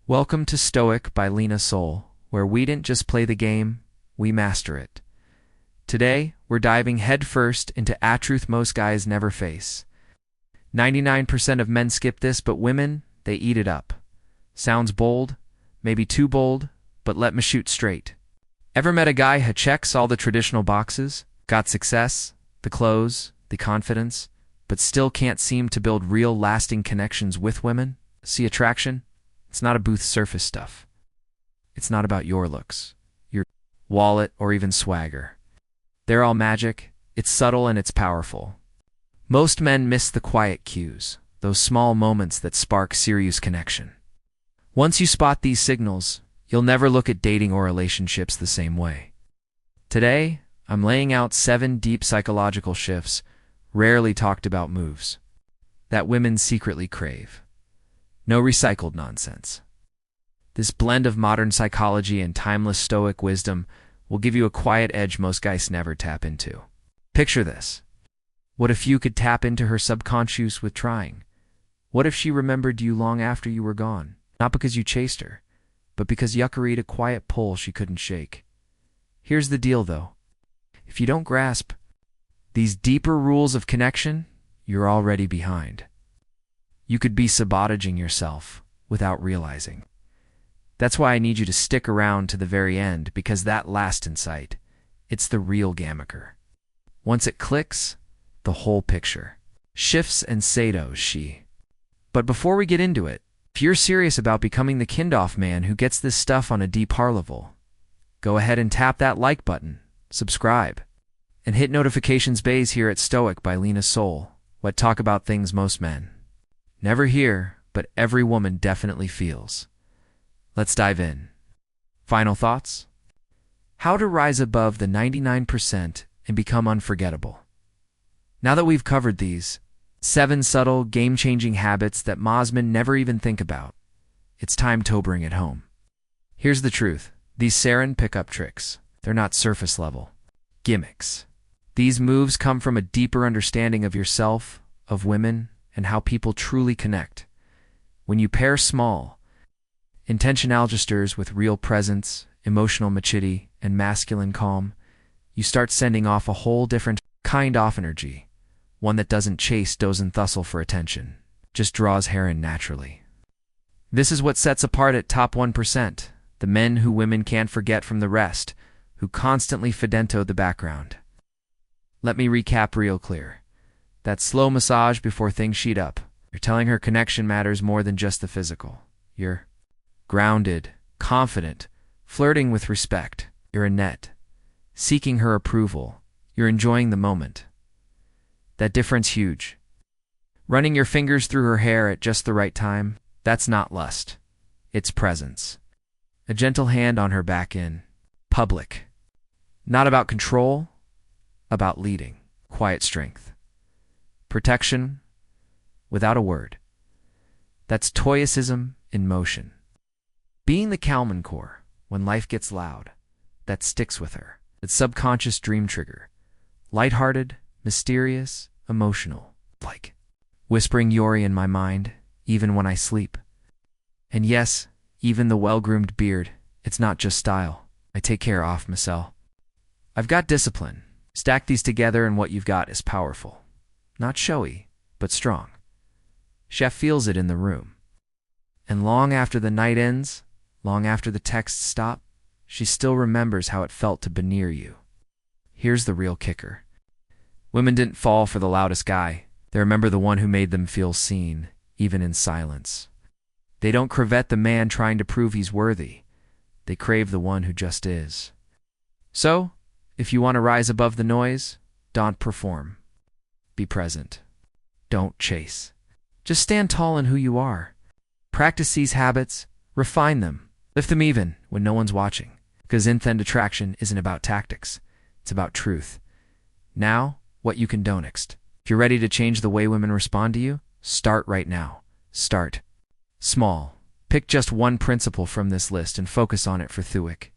Welcome to Stoic by Lena Soul, where we didn't just play the game, we master it. Today, we're diving headfirst into a truth most guys never face. 99% of men skip this, but women, they eat it up. Sounds bold, maybe too bold, but let me shoot straight. Ever met a guy who checks all the traditional boxes, got success, the clothes, the confidence, but still can't seem to build real lasting connections with women? See attraction? It's not a booth surface stuff. It's not about your looks, your wallet, or even swagger. They're all magic, it's subtle and it's powerful. Most men miss the quiet cues, those small moments that spark serious connection. Once you spot these signals, you'll never look at dating or relationships the same way. Today, I'm laying out 7 deep psychological shifts, rarely talked about moves, that women secretly crave. No recycled nonsense. This blend of modern psychology and timeless stoic wisdom will give you a quiet edge most guys never tap into. Picture this. What if you could tap into her subconscious with trying? What if she remembered you long after you were gone? Not because you chased her, but because you carried a quiet pull she couldn't shake. Here's the deal, though. If you don't grasp these deeper rules of connection, you're already behind. You could be sabotaging yourself without realizing. That's why I need you to stick around to the very end, because that last insight, it's the real gamaker. Once it clicks, the whole picture shifts and sados she. But before we get into it, if you're serious about becoming the kind-off man who gets this stuff on a deeper level, go ahead and tap that like button, subscribe, and hit notifications bells here at Stoic by Lena Soul, what talk about things most men never hear, but every woman definitely feels. Let's dive in. Final thoughts? How to rise above the 99% and become unforgettable. Now that we've covered these 7 subtle, game-changing habits that Mosman never even think about, it's time to bring it home. Here's the truth. These sarin pickup tricks, they're not surface-level gimmicks. These moves come from a deeper understanding of yourself, of women, and how people truly connect. When you pair small, intentional gestures with real presence, emotional maturity, and masculine calm, you start sending off a whole different kind of energy, one that doesn't chase, doesn't tussle for attention, just draws hair in naturally. This is what sets apart at top 1%, the men who women can't forget from the rest, who constantly fidento the background. Let me recap real clear. That slow massage before things sheet up. You're telling her connection matters more than just the physical. You're grounded, confident, flirting with respect. You're a net, seeking her approval. You're enjoying the moment. That difference huge. Running your fingers through her hair at just the right time, that's not lust. It's presence. A gentle hand on her back in public. Not about control, about leading. Quiet strength. Protection without a word. That's stoicism in motion. Being the Kalman core when life gets loud, that sticks with her. That subconscious dream trigger. Lighthearted, mysterious, emotional. Like whispering Yori in my mind, even when I sleep. And yes, even the well-groomed beard, it's not just style. I take care of myself. I've got discipline. Stack these together and what you've got is powerful. Not showy, but strong. Chef feels it in the room. And long after the night ends, long after the texts stop, she still remembers how it felt to be near you. Here's the real kicker. Women didn't fall for the loudest guy. They remember the one who made them feel seen, even in silence. They don't covet the man trying to prove he's worthy. They crave the one who just is. So, if you want to rise above the noise, don't perform. Be present. Don't chase. Just stand tall in who you are. Practice these habits, refine them, lift them even when no one's watching. Because intent attraction isn't about tactics. It's about truth. Now, what you can do next. If you're ready to change the way women respond to you, start right now. Start small. Pick just one principle from this list and focus on it for Thuic.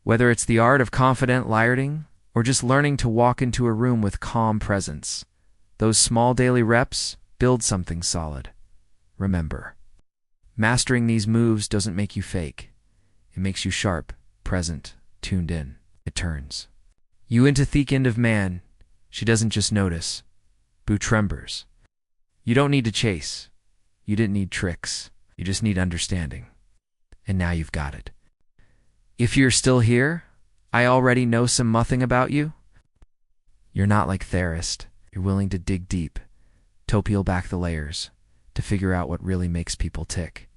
Whether it's the art of confident liarding or just learning to walk into a room with calm presence, those small daily reps build something solid. Remember, Mastering these moves doesn't make you fake. It makes you sharp, present, tuned in. It turns you into thick end of man. She doesn't just notice. Boo trembers. You don't need to chase. You didn't need tricks. You just need understanding. And now you've got it. If you're still here, I already know some muthing about you. You're not like Therist. You're willing to dig deep, to peel back the layers, to figure out what really makes people tick.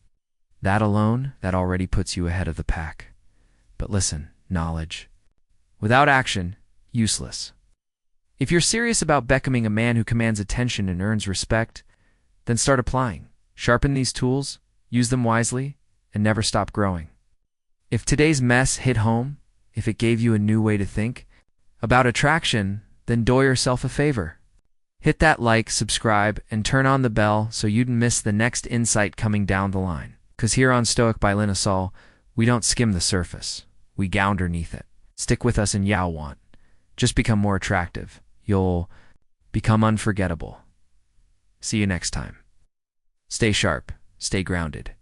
That alone, that already puts you ahead of the pack. But listen, knowledge. Without action, useless. If you're serious about becoming a man who commands attention and earns respect, then start applying. Sharpen these tools, use them wisely, and never stop growing. If today's mess hit home, if it gave you a new way to think about attraction, then do yourself a favor. Hit that like, subscribe, and turn on the bell so you'd miss the next insight coming down the line. 'Cause here on Stoic by Linasol, we don't skim the surface. We go underneath it. Stick with us and you'll want. Just become more attractive. You'll become unforgettable. See you next time. Stay sharp, stay grounded,